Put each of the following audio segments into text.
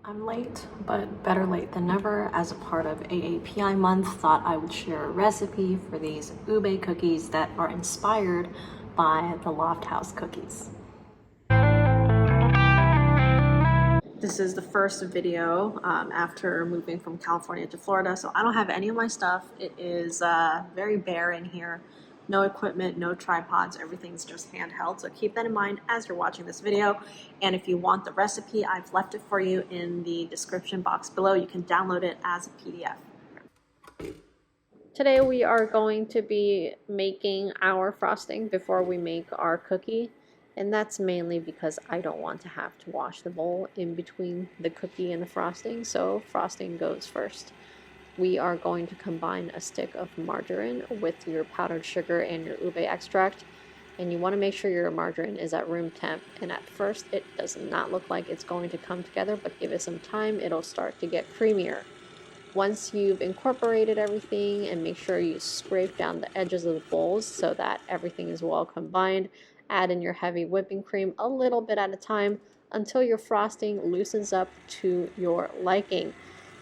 I'm late, but better late than never. As a part of AAPI month, thought I would share a recipe for these ube cookies that are inspired by the Lofthouse cookies. This is the first video after moving from California to Florida, so I don't have any of my stuff. It is very bare in here. No equipment, no tripods, everything's just handheld. So keep that in mind as you're watching this video. And if you want the recipe, I've left it for you in the description box below. You can download it as a PDF. Today we are going to be making our frosting before we make our cookie. And that's mainly because I don't want to have to wash the bowl in between the cookie and the frosting. So frosting goes first. We are going to combine a stick of margarine with your powdered sugar and your ube extract. And you want to make sure your margarine is at room temp. And at first it does not look like it's going to come together, but give it some time, it'll start to get creamier. Once you've incorporated everything, and make sure you scrape down the edges of the bowls so that everything is well combined, add in your heavy whipping cream a little bit at a time until your frosting loosens up to your liking.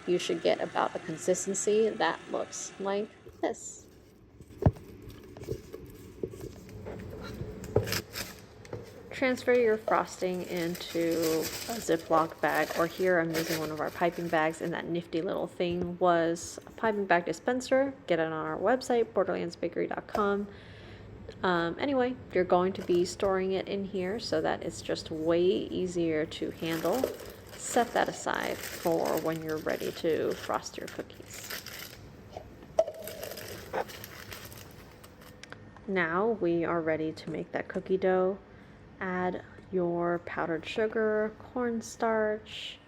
You should get about a consistency that looks like this. Transfer your frosting into a Ziploc bag, or here I'm using one of our piping bags, and that nifty little thing was a piping bag dispenser. Get it on our website, borderlandsbakery.com. Anyway, you're going to be storing it in here so that it's just way easier to handle. Set that aside for when you're ready to frost your cookies. Now we are ready to make that cookie dough. Add your powdered sugar, cornstarch,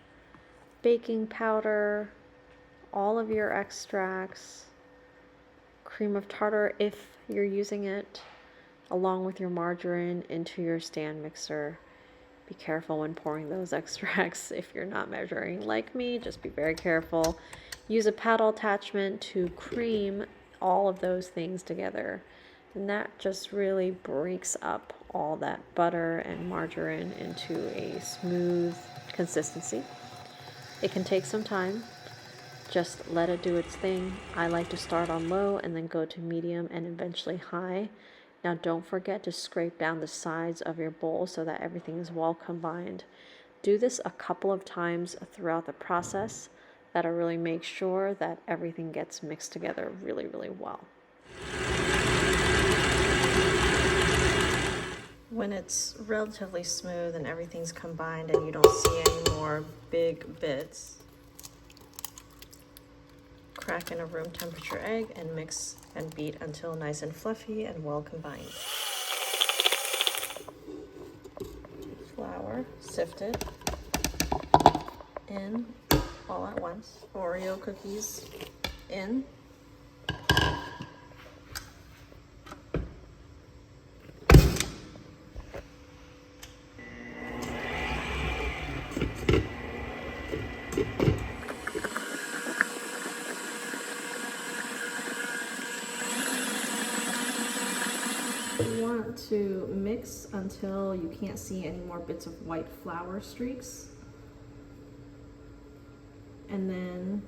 baking powder, all of your extracts, cream of tartar if you're using it, along with your margarine into your stand mixer. Be careful when pouring those extracts if you're not measuring like me. Just be very careful. Use a paddle attachment to cream all of those things together. And that just really breaks up all that butter and margarine into a smooth consistency. It can take some time. Just let it do its thing. I like to start on low and then go to medium and eventually high. Now don't forget to scrape down the sides of your bowl so that everything is well combined. Do this a couple of times throughout the process. That'll really make sure that everything gets mixed together really, really well. When it's relatively smooth and everything's combined and you don't see any more big bits, crack in a room temperature egg and mix and beat until nice and fluffy and well combined. Flour sifted in all at once. Oreo cookies in. You want to mix until you can't see any more bits of white flour streaks. And then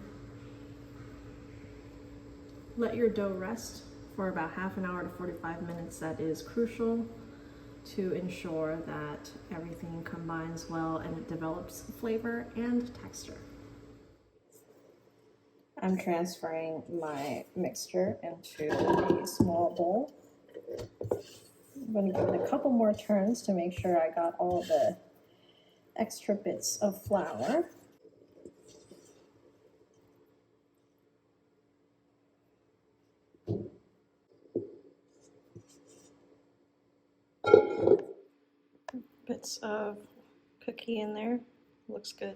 let your dough rest for about half an hour to 45 minutes. That is crucial to ensure that everything combines well and it develops flavor and texture. I'm transferring my mixture into a small bowl. I'm going to give it a couple more turns to make sure I got all the extra bits of flour. Bits of cookie in there. Looks good.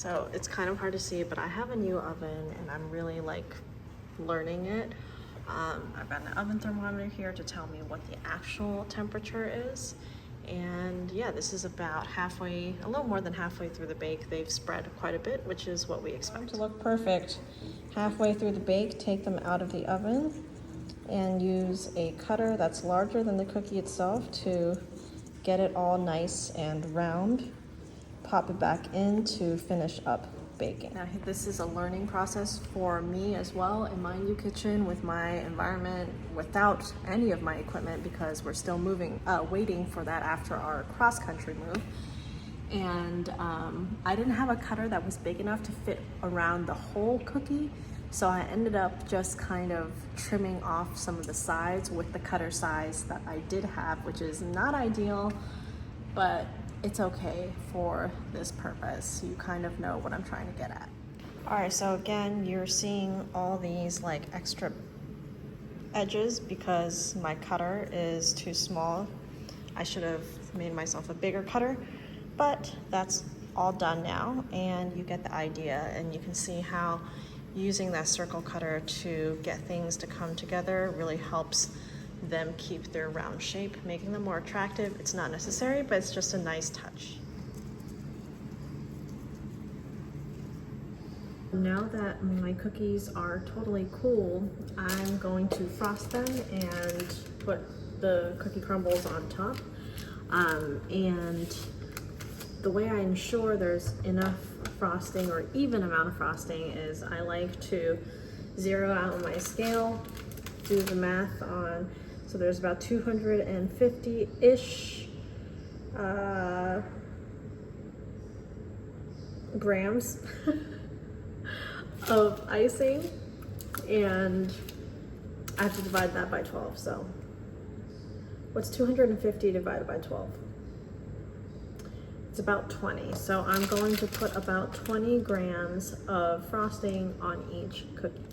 So it's kind of hard to see, but I have a new oven and I'm really like learning it. I've got an oven thermometer here to tell me what the actual temperature is. And yeah, this is about halfway, a little more than halfway through the bake. They've spread quite a bit, which is what we expect. To look perfect. Halfway through the bake, take them out of the oven and use a cutter that's larger than the cookie itself to get it all nice and round. Pop it back in to finish up baking. Now, this is a learning process for me as well in my new kitchen with my environment without any of my equipment, because we're still waiting for that after our cross-country move. And I didn't have a cutter that was big enough to fit around the whole cookie, so I ended up just kind of trimming off some of the sides with the cutter size that I did have, which is not ideal, but it's okay for this purpose. You kind of know what I'm trying to get at. All right, so again, you're seeing all these like extra edges because my cutter is too small. I should have made myself a bigger cutter, but that's all done now, and you get the idea, and you can see how using that circle cutter to get things to come together really helps them keep their round shape, making them more attractive. It's not necessary, but it's just a nice touch. Now that my cookies are totally cool, I'm going to frost them and put the cookie crumbles on top. And the way I ensure there's enough frosting or even amount of frosting is I like to zero out my scale, do the math on, so there's about 250-ish grams of icing, and I have to divide that by 12. So what's 250 divided by 12? It's about 20. So I'm going to put about 20 grams of frosting on each cookie.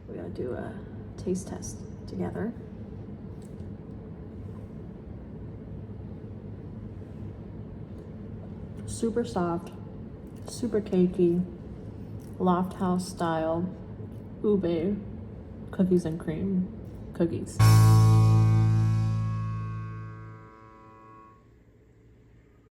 We're gonna do a taste test together. Super soft, super cakey, lofthouse style Ube cookies and cream cookies.